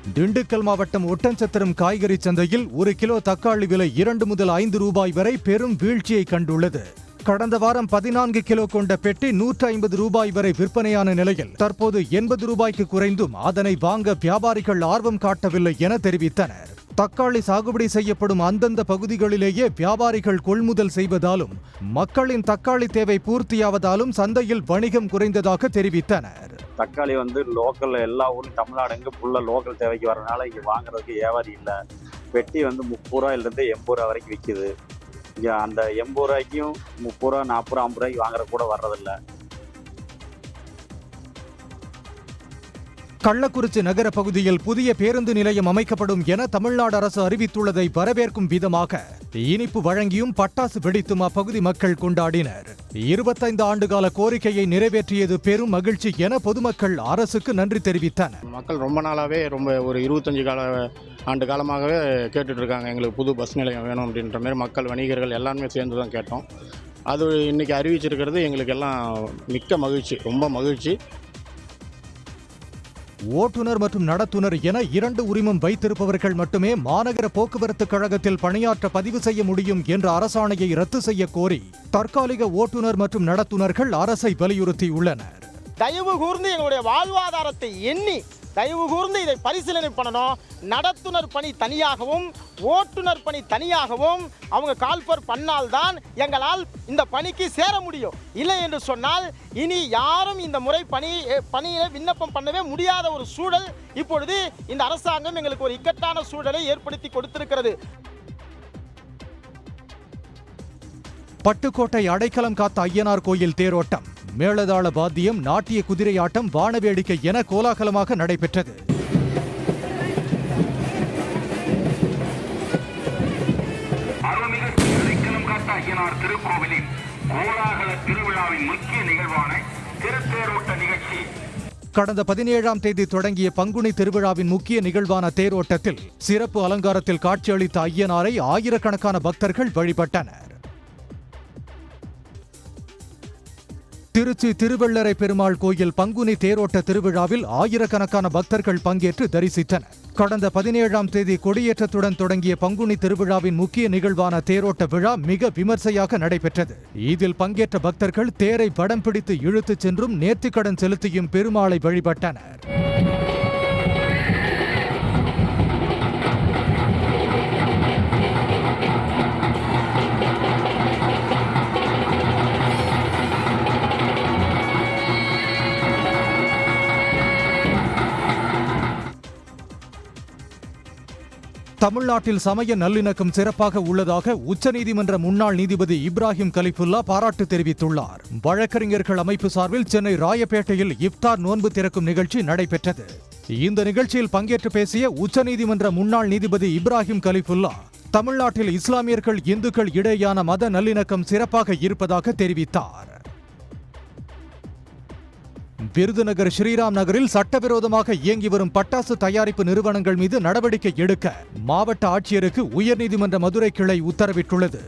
திண்டுக்கல் மாவட்டம் ஒட்டன்சத்திரம் காய்கறி சந்தையில் 1 கிலோ தக்காளி விலை 2 முதல் 5 ரூபாய் வரை பெரும் வீழ்ச்சியை கண்டுள்ளது. கடந்த வாரம் 14 கிலோ கொண்ட பெட்டி 150 ரூபாய் வரை விற்பனையான நிலையில் தற்போது 80 ரூபாய்க்கு குறைந்தும் அதனை வாங்க வியாபாரிகள் ஆர்வம் காட்டவில்லை என தெரிவித்தனர். தக்காளி சாகுபடி செய்யப்படும் அந்தந்த பகுதிகளிலேயே வியாபாரிகள் கொள்முதல் செய்வதாலும் மக்களின் தக்காளி தேவை பூர்த்தியாவதாலும் சந்தையில் வணிகம் குறைந்ததாக தெரிவித்தனர். தக்காளி லோக்கல் எல்லா ஊரும் தமிழ்நாடு எங்க ஃபுல்லா லோக்கல் தேவைக்கு வரனால இங்க வாங்குறதுக்கு வியாபாரி இல்லை. பெட்டி 30 ரூபாயிலிருந்து 80 ரூபா வரைக்கும் விற்கிது. இங்க அந்த 80 ரூபாய்க்கும் 30 ரூபா 40 ரூபா 50 ரூபாய்க்கு வாங்குறது கூட வர்றதில்லை. கள்ளக்குறிச்சி நகர பகுதியில் புதிய பேருந்து நிலையம் அமைக்கப்படும் என தமிழ்நாடு அரசு அறிவித்துள்ளதை வரவேற்கும் விதமாக இனிப்பு வழங்கியும் பட்டாசு வெடித்தும் அப்பகுதி மக்கள் கொண்டாடினர். 25 ஆண்டுகால கோரிக்கையை நிறைவேற்றியது பெரும் மகிழ்ச்சி என பொதுமக்கள் அரசுக்கு நன்றி தெரிவித்தனர். மக்கள் ரொம்ப நாளாவே ஒரு 25 ஆண்டு காலமாகவே கேட்டுட்டு இருக்காங்க, எங்களுக்கு புது பஸ் நிலையம் வேணும் அப்படின்ற மாதிரி மக்கள் வணிகர்கள் எல்லாருமே சேர்ந்து தான் கேட்டோம். அது இன்னைக்கு அறிவிச்சிருக்கிறது எங்களுக்கு எல்லாம் மிக்க மகிழ்ச்சி, ரொம்ப மகிழ்ச்சி. ஓட்டுநர் மற்றும் நடத்துனர் என 2 உரிமம் வைத்திருப்பவர்கள் மட்டுமே மாநகர போக்குவரத்து கழகத்தில் பணியாற்ற பதிவு செய்ய முடியும் என்ற அரசாணையை ரத்து செய்ய கோரி தற்காலிக ஓட்டுநர் மற்றும் நடத்துனர்கள் அரசை வலியுறுத்தியுள்ளனர். தயவு கூர்ந்து எங்களுடைய வாழ்வாதாரத்தை எண்ணி தயவு கூர்ந்து இதை பரிசீலனை பண்ணணும். நடத்துனர் பணி தனியாகவும் ஓட்டுநர் பணி தனியாகவும் அவங்க கால்பர் பண்ணால்தான் எங்களால் இந்த பணிக்கு சேர முடியும். இல்லை என்று சொன்னால் இனி யாரும் இந்த முறை பணியை விண்ணப்பம் பண்ணவே முடியாத ஒரு சூழல் இப்பொழுது இந்த அரசாங்கம் எங்களுக்கு ஒரு இக்கட்டான சூழலை ஏற்படுத்தி கொடுத்திருக்கிறது. பட்டுக்கோட்டை அடைக்கலம் காத்த ஐயனார் கோயில் தேரோட்டம், மேளதாள வாத்தியம், நாட்டிய குதிரையாட்டம், வானவேடிக்கை என கோலாகலமாக நடைபெற்றது. அடைக்கலம் காத்த ஐயனார் திருக்கோவிலின் கோலாகல திருவிழாவின் முக்கிய நிகழ்வான திருத்தேரோட்ட நிகழ்ச்சி கடந்த 17ஆம் தேதி தொடங்கிய பங்குனி திருவிழாவின் முக்கிய நிகழ்வான தேரோட்டத்தில் சிறப்பு அலங்காரத்தில் காட்சியளித்த ஐயனாரை ஆயிரக்கணக்கான பக்தர்கள் வழிபட்டனர். திருச்சி திருவெள்ளரை பெருமாள் கோயில் பங்குனி தேரோட்ட திருவிழாவில் ஆயிரக்கணக்கான பக்தர்கள் பங்கேற்று தரிசித்தனர். கடந்த 17ஆம் தேதி கொடியேற்றத்துடன் தொடங்கிய பங்குனி திருவிழாவின் முக்கிய நிகழ்வான தேரோட்ட விழா மிக விமர்சையாக நடைபெற்றது. இதில் பங்கேற்ற பக்தர்கள் தேரை வடம் பிடித்து இழுத்துச் சென்றும் நேர்த்திக்கடன் செலுத்தியும் பெருமாளை வழிபட்டனர். தமிழ்நாட்டில் சமய நல்லிணக்கம் சிறப்பாக உள்ளதாக உச்சநீதிமன்ற முன்னாள் நீதிபதி இப்ராஹிம் கலிஃபுல்லா பாராட்டு தெரிவித்துள்ளார். வழக்கறிஞர்கள் அமைப்பு சார்பில் சென்னை ராயப்பேட்டையில் இஃப்தார் நோன்பு திறக்கும் நிகழ்ச்சி நடைபெற்றது. இந்த நிகழ்ச்சியில் பங்கேற்று பேசிய உச்சநீதிமன்ற முன்னாள் நீதிபதி இப்ராஹிம் கலிஃபுல்லா தமிழ்நாட்டில் இஸ்லாமியர்கள் இந்துக்கள் இடையேயான மத நல்லிணக்கம் சிறப்பாக இருப்பதாக தெரிவித்தார். விருதுநகர் ஸ்ரீராம் நகரில் சட்டவிரோதமாக இயங்கி வரும் பட்டாசு தயாரிப்பு நிறுவனங்கள் மீது நடவடிக்கை எடுக்க மாவட்ட ஆட்சியருக்கு உயர்நீதிமன்ற மதுரை கிளை உத்தரவிட்டுள்ளது.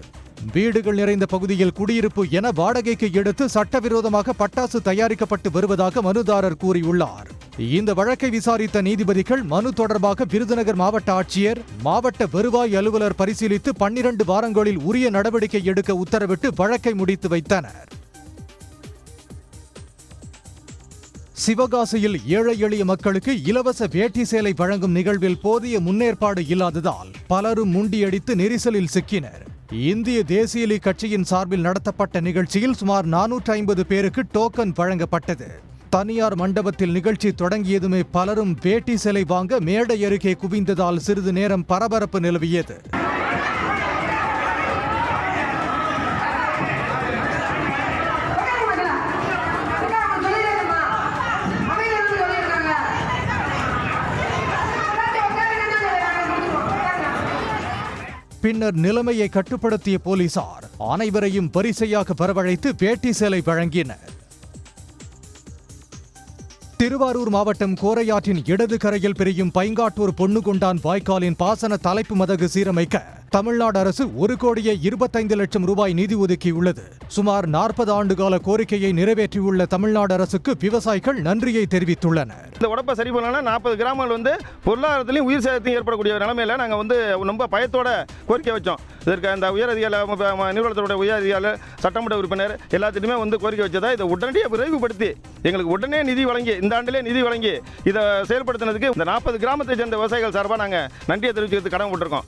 வீடுகள் நிறைந்த பகுதியில் குடியிருப்பு என வாடகைக்கு எடுத்து சட்டவிரோதமாக பட்டாசு தயாரிக்கப்பட்டு வருவதாக மனுதாரர் கூறியுள்ளார். இந்த வழக்கை விசாரித்த நீதிபதிகள் மனு தொடர்பாக விருதுநகர் மாவட்ட ஆட்சியர், மாவட்ட வருவாய் அலுவலர் பரிசீலித்து 12 வாரங்களில் உரிய நடவடிக்கை எடுக்க உத்தரவிட்டு வழக்கை முடித்து வைத்தனர். சிவகாசியில் ஏழை எளிய மக்களுக்கு இலவச வேட்டி சேலை வழங்கும் நிகழ்வில் போதிய முன்னேற்பாடு இல்லாததால் பலரும் முண்டியடித்து நெரிசலில் சிக்கினர். இந்திய தேசிய லீக் கட்சியின் சார்பில் நடத்தப்பட்ட நிகழ்ச்சியில் சுமார் 450 பேருக்கு டோக்கன் வழங்கப்பட்டது. தனியார் மண்டபத்தில் நிகழ்ச்சி தொடங்கியதுமே பலரும் வேட்டி சேலை வாங்க மேடை அருகே குவிந்ததால் சிறிது நேரம் பரபரப்பு நிலவியது. பின்னர் நிலைமையை கட்டுப்படுத்திய போலீசார் அனைவரையும் வரிசையாக வரவழைத்து வேட்டி சேலை வழங்கினர். திருவாரூர் மாவட்டம் கோரையாற்றின் இடது கரையில் பிரியும் பைங்காட்டூர் பொன்னுகொண்டான் வாய்க்காலின் பாசன தலைப்பு மதகு சீரமைக்க தமிழ்நாடு அரசு 1,25,00,000 ரூபாய் நிதி ஒதுக்கியுள்ளது. சுமார் 40 ஆண்டுகால கோரிக்கையை நிறைவேற்றியுள்ள தமிழ்நாடு அரசுக்கு விவசாயிகள் நன்றியை தெரிவித்துள்ளனர். இந்த உடப்பை சரி பண்ணலாம் 40 கிராமங்கள் பொருளாதாரத்திலையும் உயிர் சேதத்தையும் ஏற்படக்கூடிய நிலைமையில நாங்கள் ரொம்ப பயத்தோட கோரிக்கை வச்சோம். இதற்கு அந்த உயர் அதிகாரி நிறுவனத்தோட உயர் அதிகாரி சட்டமன்ற உறுப்பினர் எல்லாத்திட்டுமே கோரிக்கை வச்சதா இதை உடனடியாக விரைவுபடுத்தி எங்களுக்கு உடனே நிதி வழங்கி இந்த ஆண்டிலே நிதி வழங்கி இதை செயல்படுத்தினதுக்கு இந்த 40 கிராமத்தை சேர்ந்த விவசாயிகள் சார்பாக நாங்கள் நன்றியை தெரிவிக்கிறதுக்கு கடமைப்பட்டிருக்கோம்.